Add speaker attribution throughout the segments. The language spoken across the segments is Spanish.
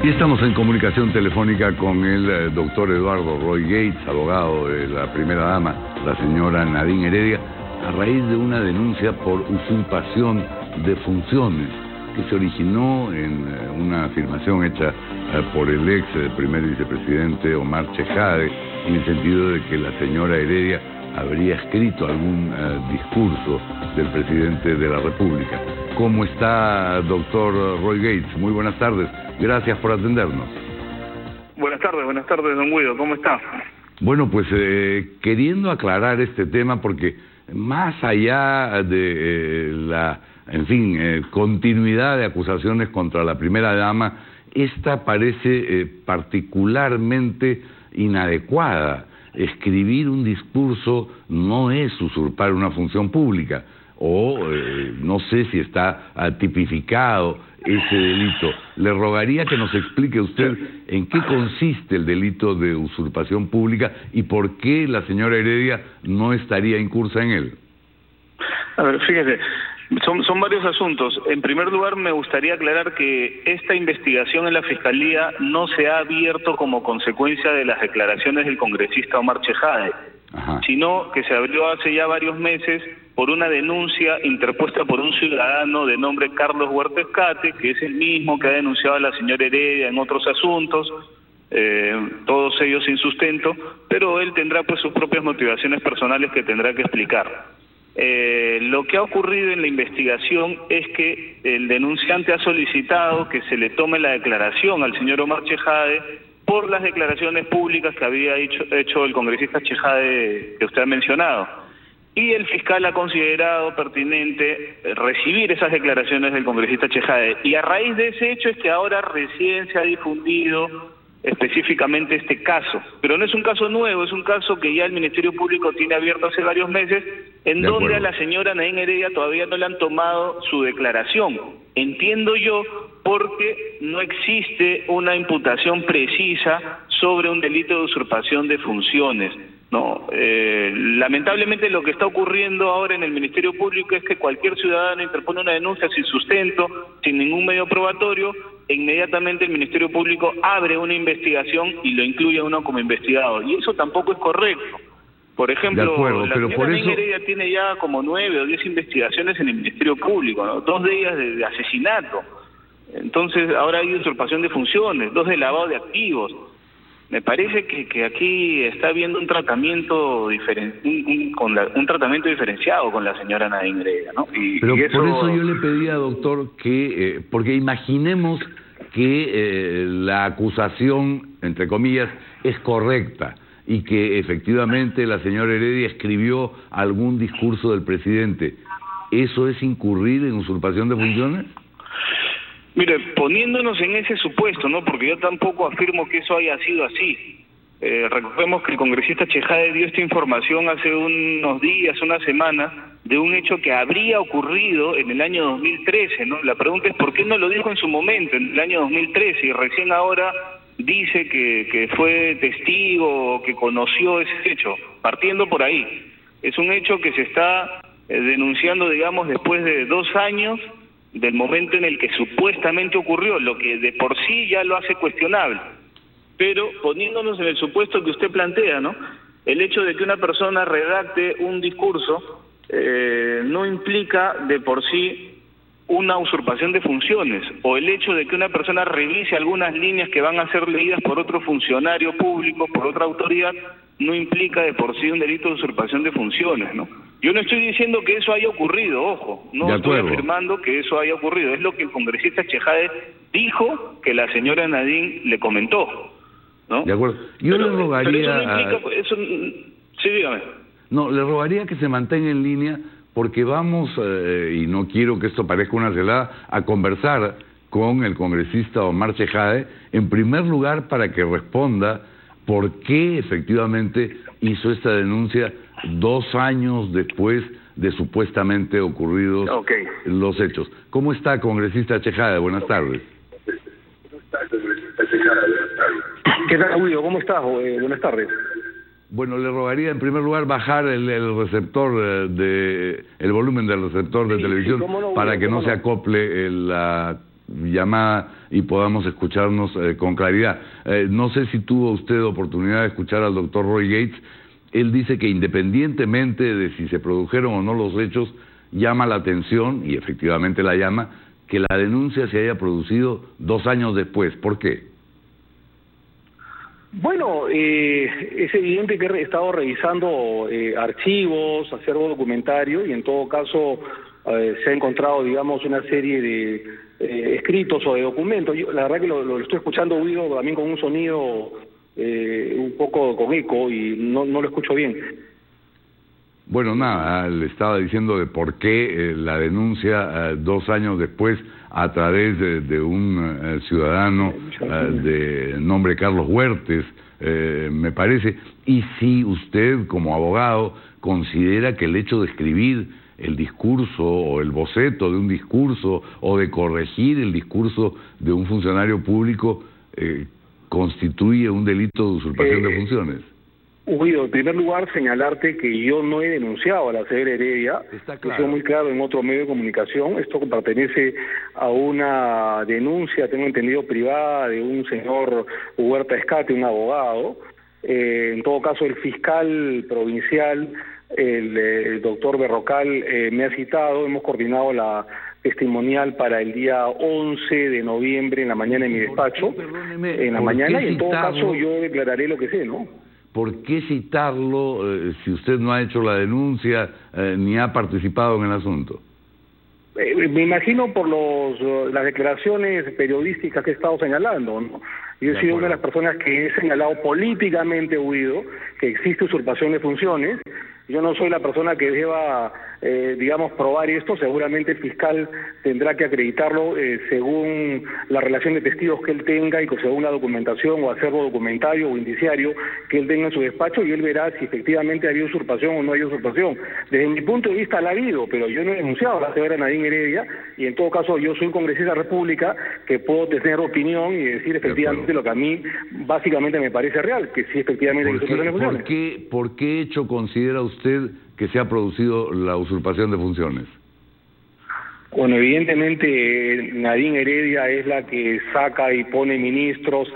Speaker 1: Y estamos en comunicación telefónica con el doctor Eduardo Roy Gates, abogado de la primera dama, la señora Nadine Heredia, a raíz de una denuncia por usurpación de funciones que se originó en una afirmación hecha por el ex primer vicepresidente Omar Chejade, en el sentido de que la señora Heredia habría escrito algún discurso del presidente de la República. ¿Cómo está, doctor Roy Gates? Muy buenas tardes. Gracias por atendernos.
Speaker 2: Buenas tardes, don Guido. ¿Cómo está?
Speaker 1: Bueno, pues queriendo aclarar este tema, porque más allá de la, continuidad de acusaciones contra la primera dama, esta parece particularmente inadecuada. Escribir un discurso no es usurpar una función pública, o no sé si está tipificado ese delito. Le rogaría que nos explique usted en qué consiste el delito de usurpación pública y por qué la señora Heredia no estaría incursa en él.
Speaker 2: A ver, fíjese, son varios asuntos. En primer lugar, me gustaría aclarar que esta investigación en la Fiscalía no se ha abierto como consecuencia de las declaraciones del congresista Omar Chejade, sino que se abrió hace ya varios meses por una denuncia interpuesta por un ciudadano de nombre Carlos Huerta Escate, que es el mismo que ha denunciado a la señora Heredia en otros asuntos, todos ellos sin sustento, pero él tendrá pues sus propias motivaciones personales que tendrá que explicar. Lo que ha ocurrido en la investigación es que el denunciante ha solicitado que se le tome la declaración al señor Omar Chejade por las declaraciones públicas que había hecho el congresista Chejade que usted ha mencionado. Y el fiscal ha considerado pertinente recibir esas declaraciones del congresista Chejade. Y a raíz de ese hecho es que ahora recién se ha difundido específicamente este caso. Pero no es un caso nuevo, es un caso que ya el Ministerio Público tiene abierto hace varios meses, en donde a la señora Nadine Heredia todavía no le han tomado su declaración. Entiendo yo porque no existe una imputación precisa sobre un delito de usurpación de funciones. No, lamentablemente lo que está ocurriendo ahora en el Ministerio Público es que cualquier ciudadano interpone una denuncia sin sustento, sin ningún medio probatorio, e inmediatamente el Ministerio Público abre una investigación y lo incluye a uno como investigado. Y eso tampoco es correcto. Por ejemplo, la señora Nadine Heredia tiene ya como 9 o 10 investigaciones en el Ministerio Público, ¿no? 2 de ellas de asesinato. Entonces ahora hay usurpación de funciones, 2 de lavado de activos. Me parece que aquí está habiendo un tratamiento un tratamiento diferenciado con la señora Nadine Heredia, ¿no?
Speaker 1: Pero por eso yo le pedía, doctor, que porque imaginemos que la acusación, entre comillas, es correcta y que efectivamente la señora Heredia escribió algún discurso del presidente. ¿Eso es incurrir en usurpación de funciones?
Speaker 2: Mire, poniéndonos en ese supuesto, ¿no? Porque yo tampoco afirmo que eso haya sido así. Recordemos que el congresista Chejade dio esta información hace unos días, una semana, de un hecho que habría ocurrido en el año 2013, ¿no? La pregunta es ¿por qué no lo dijo en su momento, en el año 2013, y recién ahora dice que fue testigo o que conoció ese hecho? Partiendo por ahí. Es un hecho que se está denunciando, digamos, después de 2 años del momento en el que supuestamente ocurrió, lo que de por sí ya lo hace cuestionable. Pero poniéndonos en el supuesto que usted plantea, ¿no? El hecho de que una persona redacte un discurso no implica de por sí una usurpación de funciones, o el hecho de que una persona revise algunas líneas que van a ser leídas por otro funcionario público, por otra autoridad, no implica de por sí un delito de usurpación de funciones, ¿no? Yo no estoy diciendo que eso haya ocurrido, ojo, no estoy afirmando que eso haya ocurrido, es lo que el congresista Chejade dijo que la señora Nadine le comentó, ¿no?
Speaker 1: De acuerdo. Yo le rogaría...
Speaker 2: Pero eso no implica... Sí, dígame.
Speaker 1: No, le rogaría que se mantenga en línea porque vamos, y no quiero que esto parezca una celada, a conversar con el congresista Omar Chejade, en primer lugar para que responda por qué efectivamente hizo esta denuncia 2 años después de supuestamente ocurridos los hechos. ¿Cómo está, congresista Chejade? Buenas tardes.
Speaker 3: ¿Qué tal, Julio? ¿Cómo estás? Buenas tardes.
Speaker 1: Bueno, le rogaría en primer lugar bajar el receptor, el volumen del receptor de televisión para que no se acople la llamada y podamos escucharnos con claridad. No sé si tuvo usted oportunidad de escuchar al doctor Roy Gates. Él dice que independientemente de si se produjeron o no los hechos, llama la atención, y efectivamente la llama, que la denuncia se haya producido 2 años después. ¿Por qué?
Speaker 3: Bueno, es evidente que he estado revisando archivos, acervo documentario, y en todo caso se ha encontrado, digamos, una serie de escritos o de documentos. Yo, la verdad que lo estoy escuchando, Guido, también con un sonido un poco con eco y no lo escucho bien.
Speaker 1: Bueno, nada, le estaba diciendo de por qué la denuncia 2 años después a través de un ciudadano de nombre Carlos Huertes, me parece, y si usted como abogado considera que el hecho de escribir el discurso o el boceto de un discurso o de corregir el discurso de un funcionario público constituye un delito de usurpación de funciones.
Speaker 3: Guido, en primer lugar, señalarte que yo no he denunciado a la señora Heredia.
Speaker 1: Está claro.
Speaker 3: He sido muy claro en otro medio de comunicación. Esto pertenece a una denuncia, tengo entendido, privada de un señor Huerta Escate, un abogado. En todo caso, el fiscal provincial, el doctor Berrocal, me ha citado. Hemos coordinado la testimonial para el día 11 de noviembre en la mañana en mi despacho. En la mañana, y en todo caso yo declararé lo que sé, ¿no?
Speaker 1: ¿Por qué citarlo si usted no ha hecho la denuncia ni ha participado en el asunto?
Speaker 3: Me imagino por las declaraciones periodísticas que he estado señalando, ¿no? Yo he sido una de las personas que he señalado políticamente, Guido, que existe usurpación de funciones. Yo no soy la persona que deba, digamos, probar esto. Seguramente el fiscal tendrá que acreditarlo según la relación de testigos que él tenga y según la documentación o acervo documentario o indiciario que él tenga en su despacho, y él verá si efectivamente ha habido usurpación o no hay usurpación. Desde mi punto de vista la ha habido, pero yo no he denunciado a la señora Nadine Heredia, y en todo caso yo soy un congresista de la República que puedo tener opinión y decir efectivamente lo que a mí básicamente me parece real, que sí efectivamente hay usurpación de funciones.
Speaker 1: ¿Por qué hecho considera usted que se ha producido la usurpación de funciones?
Speaker 3: Bueno, evidentemente Nadine Heredia es la que saca y pone ministros,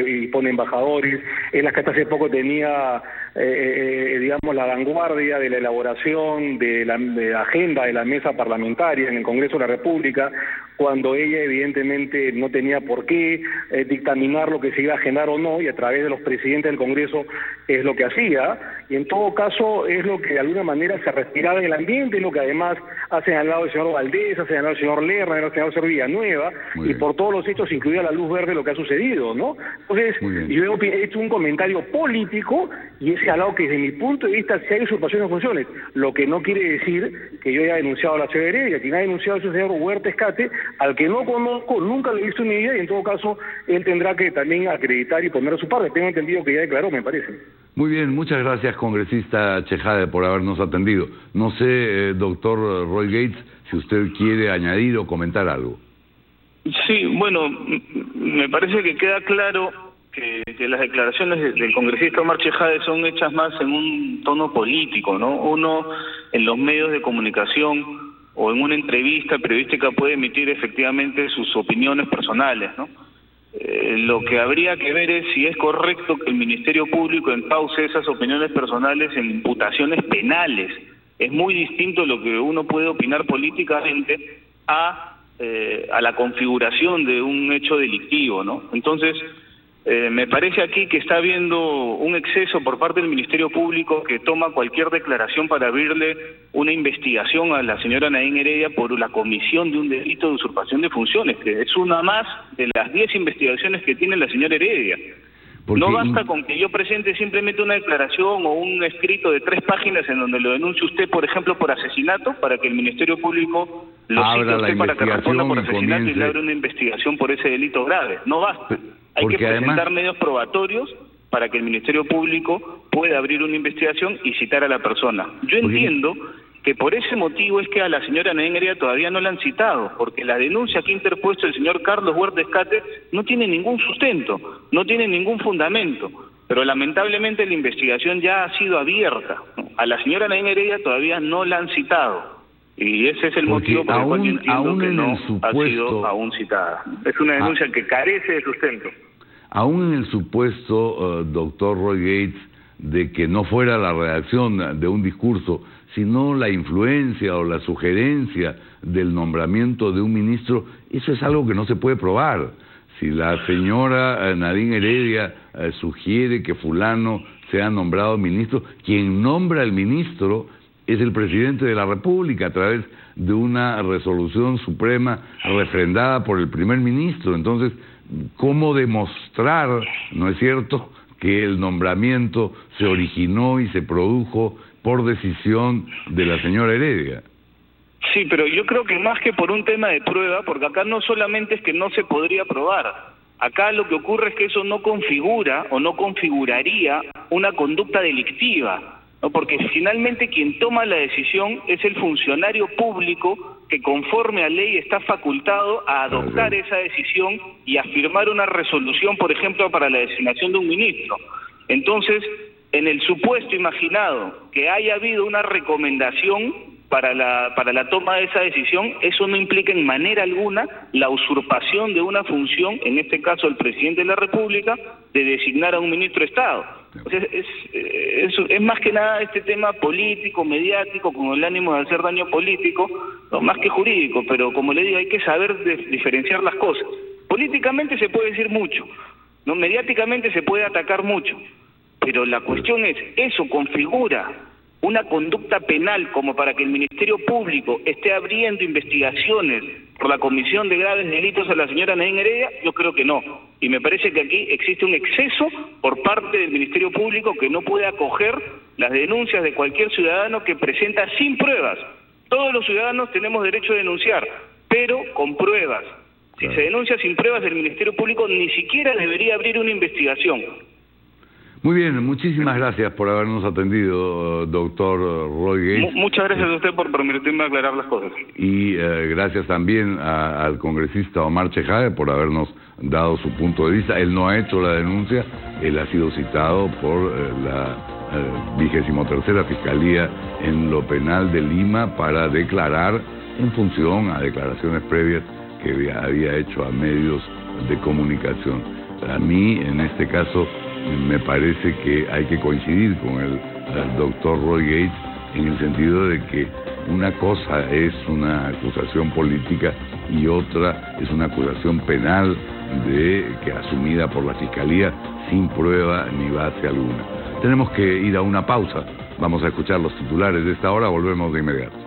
Speaker 3: y pone embajadores, es la que hasta hace poco tenía, digamos, la vanguardia de la elaboración de la agenda de la mesa parlamentaria en el Congreso de la República, cuando ella evidentemente no tenía por qué dictaminar lo que se iba a agendar o no, y a través de los presidentes del Congreso es lo que hacía, y en todo caso es lo que de alguna manera se respiraba en el ambiente, es lo que además ha señalado el señor Valdés, ha señalado el señor Lerner, ha señalado el señor Villanueva, y por todos los hechos, incluida la luz verde, lo que ha sucedido, ¿no? Entonces, yo he hecho un comentario político y he señalado que desde mi punto de vista sí hay usurpación de funciones, lo que no quiere decir que yo haya denunciado a la señora Heredia. Quien ha denunciado es el señor Huerta Escate, al que no conozco, nunca lo he visto en mi vida, y en todo caso él tendrá que también acreditar y poner a su parte. Tengo entendido que ya declaró, me parece.
Speaker 1: Muy bien, muchas gracias, congresista Chejade, por habernos atendido. No sé, doctor Roy Gates, si usted quiere añadir o comentar algo.
Speaker 2: Sí, bueno, me parece que queda claro que las declaraciones del congresista Omar Chejade son hechas más en un tono político, ¿no? Uno en los medios de comunicación o en una entrevista periodística puede emitir efectivamente sus opiniones personales, ¿no? Lo que habría que ver es si es correcto que el Ministerio Público encauce esas opiniones personales en imputaciones penales. Es muy distinto lo que uno puede opinar políticamente a la configuración de un hecho delictivo, ¿no? Entonces, me parece aquí que está habiendo un exceso por parte del Ministerio Público, que toma cualquier declaración para abrirle una investigación a la señora Nadine Heredia por la comisión de un delito de usurpación de funciones, que es una más de las 10 investigaciones que tiene la señora Heredia. No basta con que yo presente simplemente una declaración o un escrito de 3 páginas en donde lo denuncie usted, por ejemplo, por asesinato, para que el Ministerio Público lo cite a usted para que responda por asesinato y le abra una investigación por ese delito grave. No basta. Hay que presentar medios probatorios para que el Ministerio Público pueda abrir una investigación y citar a la persona. Yo entiendo que por ese motivo es que a la señora Nadine Heredia todavía no la han citado, porque la denuncia que ha interpuesto el señor Carlos Huerta Escate no tiene ningún sustento, no tiene ningún fundamento, pero lamentablemente la investigación ya ha sido abierta. A la señora Nadine Heredia todavía no la han citado, Y ese es el motivo por el cual yo entiendo que no ha sido aún citada. Es una denuncia que carece de sustento.
Speaker 1: Aún en el supuesto, doctor Roy Gates, de que no fuera la redacción de un discurso, sino la influencia o la sugerencia del nombramiento de un ministro, eso es algo que no se puede probar. Si la señora Nadine Heredia sugiere que fulano sea nombrado ministro, quien nombra al ministro es el presidente de la República a través de una resolución suprema refrendada por el primer ministro. Entonces, ¿cómo demostrar, no es cierto, que el nombramiento se originó y se produjo por decisión de la señora Heredia?
Speaker 2: Sí, pero yo creo que más que por un tema de prueba, porque acá no solamente es que no se podría probar, acá lo que ocurre es que eso no configura o no configuraría una conducta delictiva, ¿no? Porque finalmente quien toma la decisión es el funcionario público que conforme a ley está facultado a adoptar esa decisión y a firmar una resolución, por ejemplo, para la designación de un ministro. Entonces, en el supuesto imaginado que haya habido una recomendación para la toma de esa decisión, eso no implica en manera alguna la usurpación de una función, en este caso el presidente de la República, de designar a un ministro de Estado. O sea, es más que nada este tema político, mediático, con el ánimo de hacer daño político, no, más que jurídico, pero como le digo, hay que saber diferenciar las cosas. Políticamente se puede decir mucho, ¿no? Mediáticamente se puede atacar mucho, pero la cuestión es, ¿eso configura una conducta penal como para que el Ministerio Público esté abriendo investigaciones por la comisión de graves delitos a la señora Nadine Heredia? Yo creo que no. Y me parece que aquí existe un exceso por parte del Ministerio Público que no puede acoger las denuncias de cualquier ciudadano que presenta sin pruebas. Todos los ciudadanos tenemos derecho a denunciar, pero con pruebas. Si se denuncia sin pruebas, el Ministerio Público ni siquiera debería abrir una investigación.
Speaker 1: Muy bien, muchísimas gracias por habernos atendido, doctor Roy Gates.
Speaker 2: Muchas gracias a usted por permitirme aclarar las cosas.
Speaker 1: Y gracias también al congresista Omar Chejade por habernos dado su punto de vista. Él no ha hecho la denuncia, él ha sido citado por la 23ª Fiscalía en lo Penal de Lima para declarar en función a declaraciones previas que había hecho a medios de comunicación. A mí, en este caso, me parece que hay que coincidir con el doctor Roy Gates en el sentido de que una cosa es una acusación política y otra es una acusación penal que asumida por la Fiscalía sin prueba ni base alguna. Tenemos que ir a una pausa. Vamos a escuchar los titulares de esta hora, volvemos de inmediato.